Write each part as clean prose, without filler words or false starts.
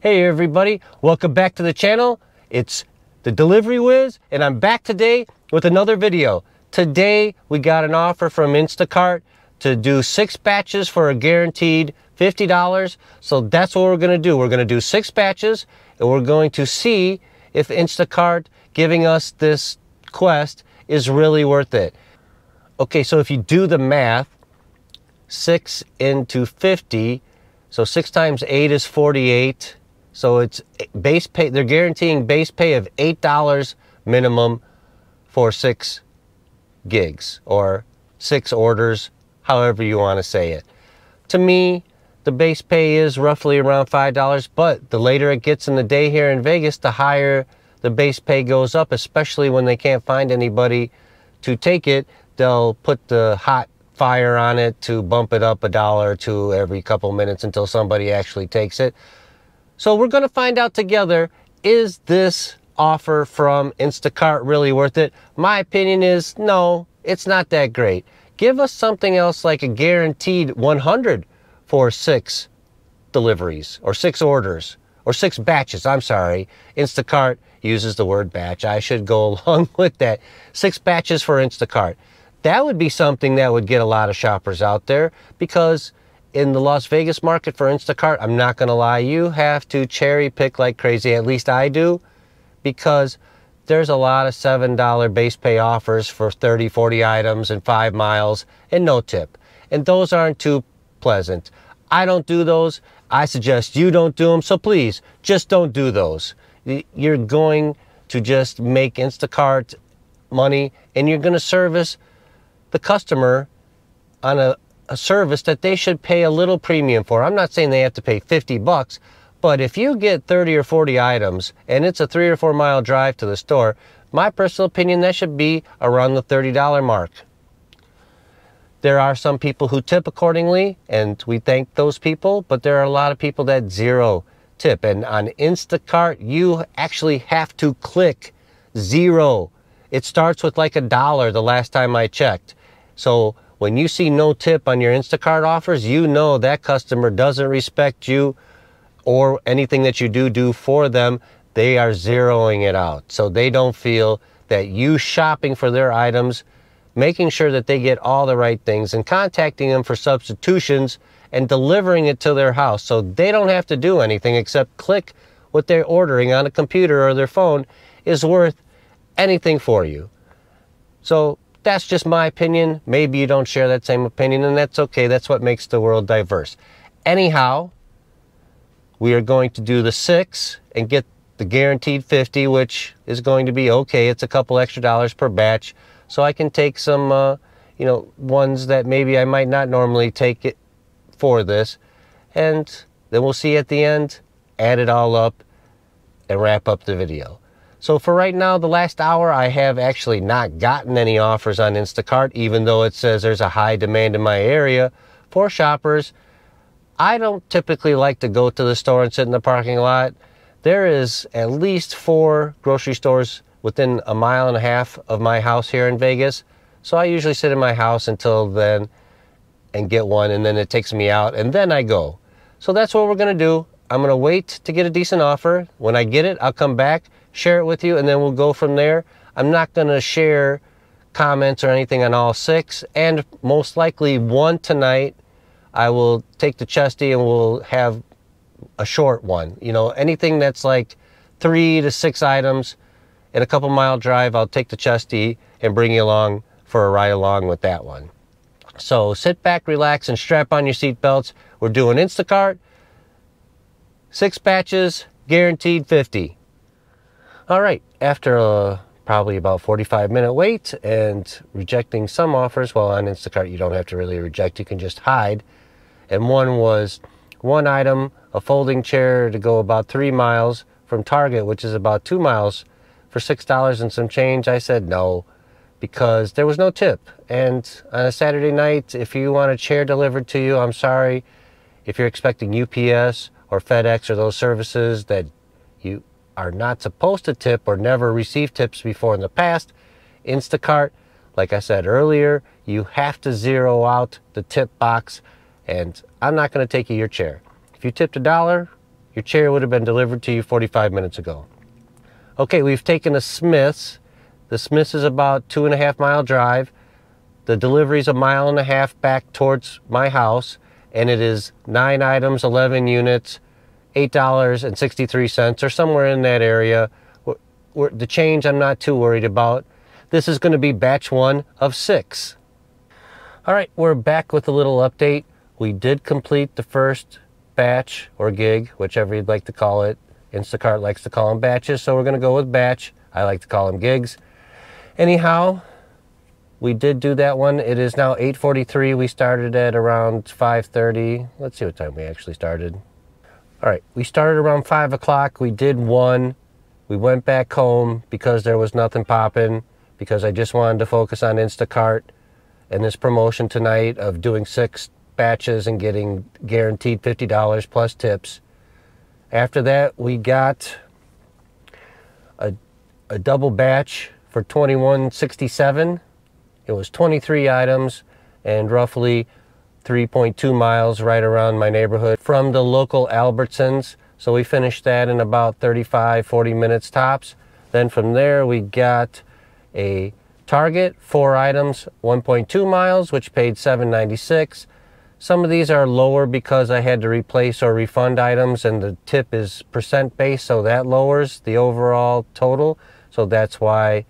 Hey everybody, welcome back to the channel. It's the Delivery Wiz, and I'm back today with another video. Today we got an offer from Instacart to do 6 batches for a guaranteed $50. So that's what we're going to do. We're going to do 6 batches, and we're going to see if Instacart giving us this quest is really worth it. Okay, so if you do the math, 6 into 50, so 6 times 8 is 48. So it's base pay. They're guaranteeing base pay of $8 minimum for 6 gigs or 6 orders, however you want to say it. To me, the base pay is roughly around $5, but the later it gets in the day here in Vegas, the higher the base pay goes up, especially when they can't find anybody to take it. They'll put the hot fire on it to bump it up $1 or $2 every couple minutes until somebody actually takes it. So we're going to find out together, is this offer from Instacart really worth it? My opinion is no, it's not that great. Give us something else like a guaranteed 100 for 6 deliveries or 6 orders or 6 batches. I'm sorry. Instacart uses the word batch. I should go along with that. 6 batches for Instacart. That would be something that would get a lot of shoppers out there, because in the Las Vegas market for Instacart, I'm not going to lie, you have to cherry pick like crazy. At least I do, because there's a lot of $7 base pay offers for 30, 40 items and 5 miles and no tip. And those aren't too pleasant. I don't do those. I suggest you don't do them. So please, just don't do those. You're going to just make Instacart money, and you're going to service the customer on a service that they should pay a little premium for. I'm not saying they have to pay 50 bucks, but if you get 30 or 40 items and it's a 3 or 4 mile drive to the store, my personal opinion, that should be around the $30 mark. There are some people who tip accordingly, and we thank those people, but there are a lot of people that zero tip. And on Instacart, you actually have to click 0. It starts with like $1 the last time I checked. So when you see no tip on your Instacart offers, you know that customer doesn't respect you or anything that you do for them. They are zeroing it out. So they don't feel that you shopping for their items, making sure that they get all the right things, and contacting them for substitutions and delivering it to their house, so they don't have to do anything except click what they're ordering on a computer or their phone, is worth anything for you. So that's just my opinion. Maybe you don't share that same opinion, and that's okay. That's what makes the world diverse. Anyhow, we are going to do the 6 and get the guaranteed 50, which is going to be okay. It's a couple extra dollars per batch, so I can take some, ones that maybe I might not normally take it for this, and then we'll see at the end, add it all up and wrap up the video. So for right now, the last hour, I have actually not gotten any offers on Instacart, even though it says there's a high demand in my area for shoppers. I don't typically like to go to the store and sit in the parking lot. There is at least 4 grocery stores within a 1.5 miles of my house here in Vegas. So I usually sit in my house until then and get one, and then it takes me out, and then I go. So that's what we're going to do. I'm going to wait to get a decent offer. When I get it, I'll come back, share it with you, and then we'll go from there. I'm not going to share comments or anything on all 6, and most likely one tonight. I will take the chesty and we'll have a short one. You know, anything that's like 3 to 6 items in a couple mile drive, I'll take the chesty and bring you along for a ride along with that one. So sit back, relax, and strap on your seatbelts. We're doing Instacart, 6 batches, guaranteed 50. All right, after probably about 45-minute wait and rejecting some offers, well, on Instacart you don't have to really reject, you can just hide. And one was 1 item, a folding chair to go about 3 miles from Target, which is about 2 miles, for $6 and some change. I said no, because there was no tip. And on a Saturday night, if you want a chair delivered to you, I'm sorry. If you're expecting UPS or FedEx or those services that you are not supposed to tip or never received tips before in the past, Instacart, like I said earlier, you have to zero out the tip box, and I'm not going to take you your chair. If you tipped $1, your chair would have been delivered to you 45 minutes ago. Okay, we've taken a Smith's. The Smith's is about 2.5 mile drive. The delivery's 1.5 miles back towards my house, and it is 9 items, 11 units, $8.63, or somewhere in that area. The change I'm not too worried about. This is going to be batch 1 of 6. All right, we're back with a little update. We did complete the first batch or gig, whichever you'd like to call it. Instacart likes to call them batches, so we're going to go with batch. I like to call them gigs. Anyhow, we did do that one. It is now 8:43. We started at around 5:30. Let's see what time we actually started. All right, we started around 5 o'clock. We did one. We went back home because there was nothing popping, because I just wanted to focus on Instacart and this promotion tonight of doing 6 batches and getting guaranteed $50 plus tips. After that, we got a double batch for $21.67. It was 23 items and roughly 3.2 miles right around my neighborhood from the local Albertsons. So we finished that in about 35-40 minutes tops. Then from there we got a Target, 4 items, 1.2 miles, which paid $7.96. Some of these are lower because I had to replace or refund items, and the tip is percent based, so that lowers the overall total. So that's why,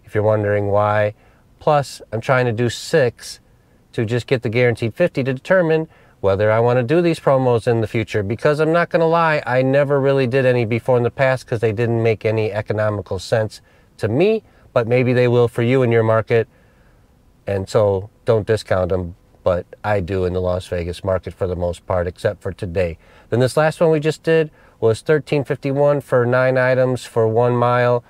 if you're wondering why. Plus, I'm trying to do 6 to just get the guaranteed 50 to determine whether I want to do these promos in the future, because I'm not going to lie, I never really did any before in the past because they didn't make any economical sense to me, but maybe they will for you in your market, and so don't discount them. But I do in the Las Vegas market for the most part, except for today. Then this last one we just did was $13.51 for 9 items for 1 mile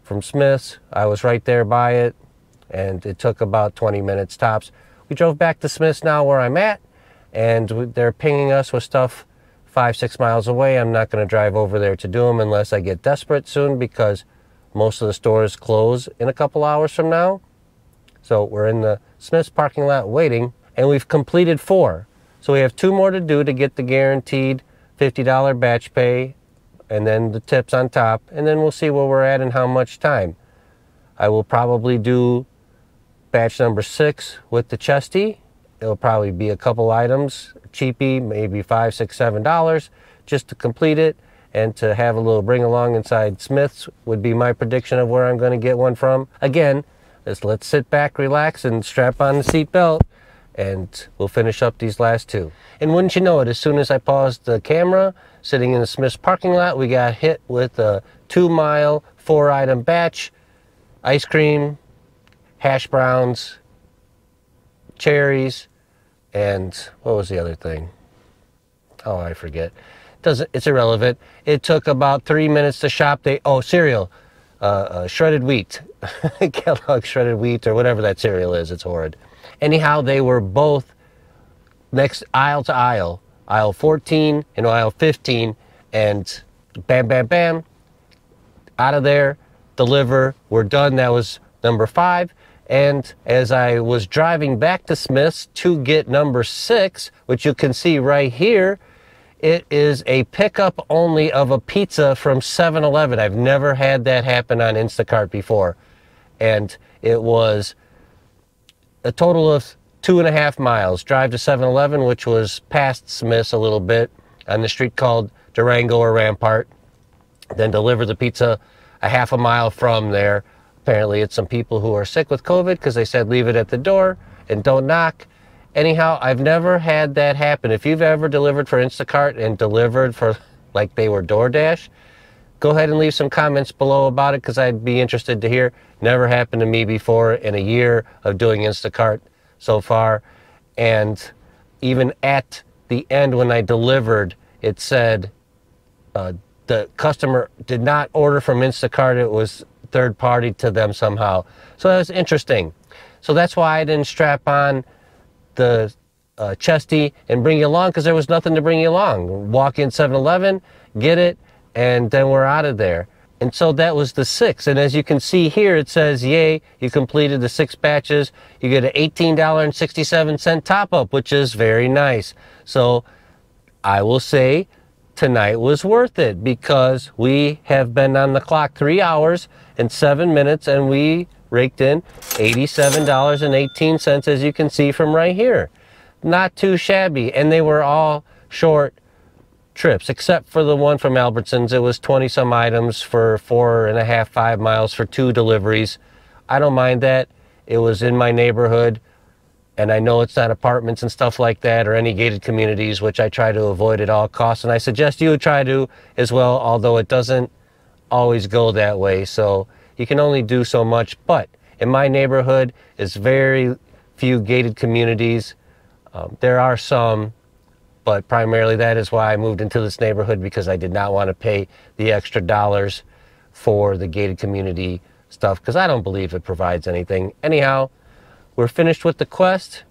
from Smith's. I was right there by it, and it took about 20 minutes tops. We drove back to Smith's now where I'm at, and they're pinging us with stuff 5-6 miles away. I'm not going to drive over there to do them unless I get desperate soon, because most of the stores close in a couple hours from now. So we're in the Smith's parking lot waiting. And we've completed 4. So we have 2 more to do to get the guaranteed $50 batch pay, and then the tips on top, and then we'll see where we're at and how much time. I will probably do batch number 6 with the chesty. It'll probably be a couple items, cheapy, maybe $5, $6, $7, just to complete it and to have a little bring along inside Smith's would be my prediction of where I'm going to get one from. Again, let's sit back, relax, and strap on the seatbelt, and we'll finish up these last 2. And wouldn't you know it, as soon as I paused the camera, sitting in the Smith's parking lot, we got hit with a 2 mile, 4 item batch, ice cream, hash browns, cherries, and what was the other thing? Oh, I forget. It's irrelevant. It took about 3 minutes to shop. Cereal, shredded wheat, Kellogg's shredded wheat, or whatever that cereal is. It's horrid. Anyhow, they were both next aisle to aisle, aisle 14 and aisle 15, and bam, bam, bam, out of there, deliver, we're done. That was number 5. And as I was driving back to Smith's to get number 6, which you can see right here, it is a pickup only of a pizza from 7-Eleven. I've never had that happen on Instacart before. And it was a total of 2.5 miles. Drive to 7-Eleven, which was past Smith's a little bit, on the street called Durango or Rampart. Then deliver the pizza a half a mile from there. Apparently it's some people who are sick with COVID, because they said leave it at the door and don't knock. Anyhow, I've never had that happen. If you've ever delivered for Instacart and delivered for like they were DoorDash, go ahead and leave some comments below about it, because I'd be interested to hear. Never happened to me before in a year of doing Instacart so far. And even at the end when I delivered, it said the customer did not order from Instacart. It was third party to them somehow. So that was interesting. So that's why I didn't strap on the chesty and bring you along, because there was nothing to bring you along. Walk in 7-Eleven, get it, and then we're out of there. And so that was the 6. And as you can see here, it says, yay, you completed the 6 batches. You get an $18.67 top up, which is very nice. So I will say tonight was worth it because we have been on the clock 3 hours and 7 minutes and we raked in $87.18, as you can see from right here. Not too shabby, and they were all short trips, except for the one from Albertsons. It was 20 some items for 4.5, 5 miles for 2 deliveries. I don't mind that. It was in my neighborhood, and I know it's not apartments and stuff like that or any gated communities, which I try to avoid at all costs, and I suggest you try to as well, although it doesn't always go that way. So you can only do so much, but in my neighborhood is very few gated communities. There are some, but primarily that is why I moved into this neighborhood, because I did not want to pay the extra dollars for the gated community stuff, because I don't believe it provides anything. Anyhow, we're finished with the quest.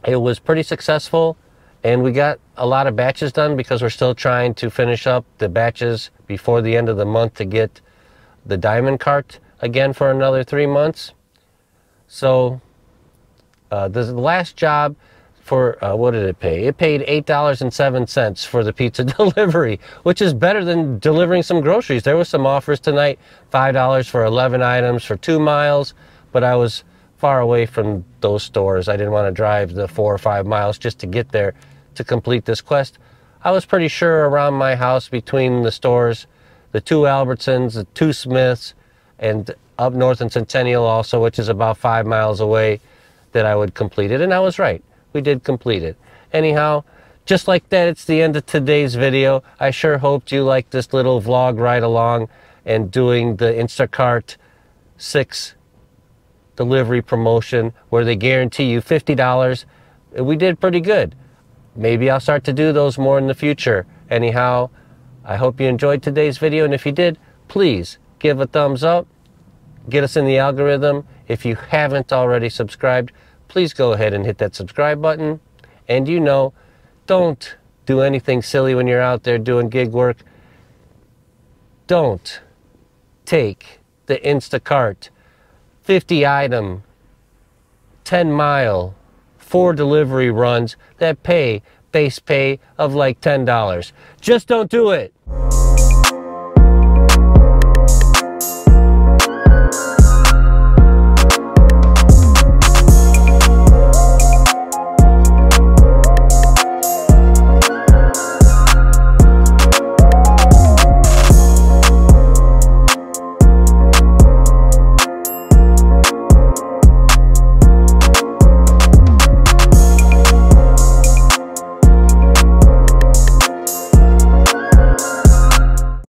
It was pretty successful, and we got a lot of batches done because we're still trying to finish up the batches before the end of the month to get the diamond cart again for another 3 months. So the last job for, what did it pay? It paid $8.07 for the pizza delivery, which is better than delivering some groceries. There was some offers tonight, $5 for 11 items for 2 miles, but I was far away from those stores. I didn't want to drive the 4 or 5 miles just to get there to complete this quest. I was pretty sure around my house, between the stores, the 2 Albertsons, the 2 Smiths, and up north in Centennial also, which is about 5 miles away, that I would complete it. And I was right. We did complete it. Anyhow, just like that, it's the end of today's video. I sure hoped you liked this little vlog ride along and doing the Instacart 6 delivery promotion where they guarantee you $50. We did pretty good. Maybe I'll start to do those more in the future. Anyhow, I hope you enjoyed today's video, and if you did, please give a thumbs up. Get us in the algorithm. If you haven't already subscribed, please go ahead and hit that subscribe button. And you know, don't do anything silly when you're out there doing gig work. Don't take the Instacart 50 item, 10 mile, 4 delivery runs that pay base pay of like $10. Just don't do it.